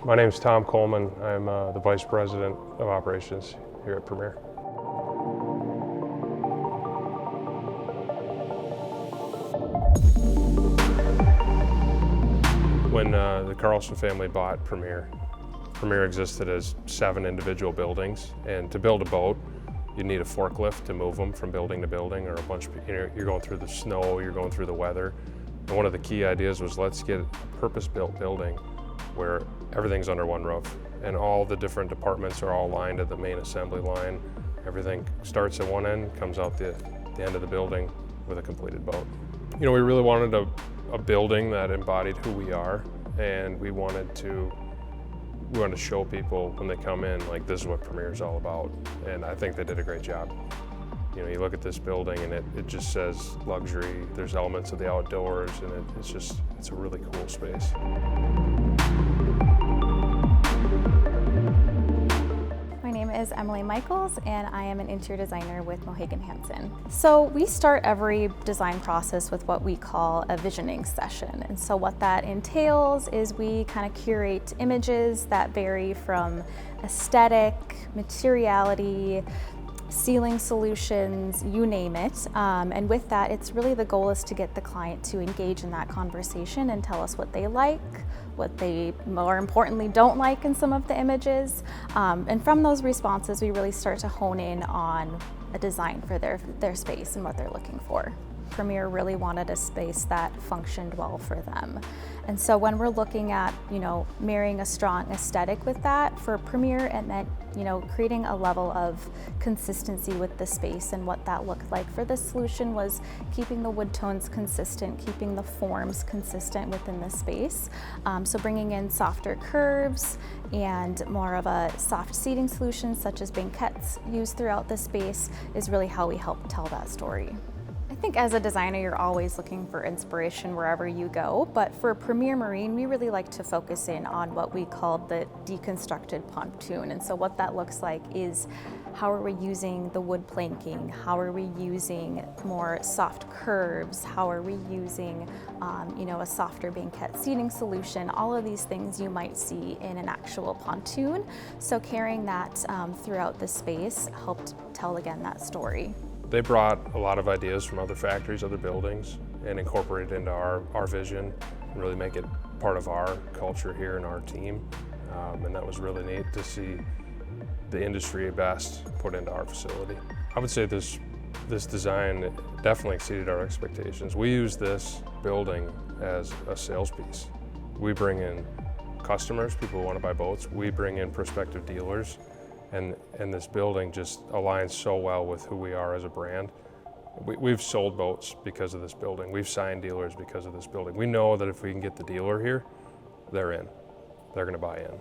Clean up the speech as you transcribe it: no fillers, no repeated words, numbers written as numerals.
My name is Tom Coleman. I'm the Vice President of Operations here at Premier. When the Carlson family bought Premier existed as 7 individual buildings, and to build a boat, you need a forklift to move them from building to building, or a bunch of, you're going through the snow, you're going through the weather. And one of the key ideas was, let's get a purpose-built building where everything's under one roof and all the different departments are all lined at the main assembly line. Everything starts at one end, comes out the end of the building with a completed boat. We really wanted a building that embodied who we are, and we wanted to show people when they come in, like, this is what Premier is all about. And I think they did a great job. You look at this building and it just says luxury. There's elements of the outdoors, and it's a really cool space. My name is Emily Michaels, and I am an interior designer with Mohegan Hansen. So we start every design process with what we call a visioning session. And so what that entails is we kind of curate images that vary from aesthetic, materiality, ceiling solutions, you name it. And with that, it's really the goal is to get the client to engage in that conversation and tell us what they like, what they more importantly don't like in some of the images. And from those responses, we really start to hone in on a design for their space and what they're looking for. Premier really wanted a space that functioned well for them. And so when we're looking at, marrying a strong aesthetic with that, for Premier it meant, creating a level of consistency with the space. And what that looked like for this solution was keeping the wood tones consistent, keeping the forms consistent within the space. So bringing in softer curves and more of a soft seating solution such as banquettes used throughout the space is really how we help tell that story. I think as a designer, you're always looking for inspiration wherever you go, but for Premier Marine, we really like to focus in on what we call the deconstructed pontoon. And so what that looks like is, how are we using the wood planking? How are we using more soft curves? How are we using, a softer banquette seating solution? All of these things you might see in an actual pontoon. So carrying that throughout the space helped tell, again, that story. They brought a lot of ideas from other factories, other buildings, and incorporated into our vision and really make it part of our culture here and our team. And that was really neat to see the industry best put into our facility. I would say this design definitely exceeded our expectations. We use this building as a sales piece. We bring in customers, people who want to buy boats. We bring in prospective dealers. And this building just aligns so well with who we are as a brand. We've sold boats because of this building. We've signed dealers because of this building. We know that if we can get the dealer here, they're in. They're going to buy in.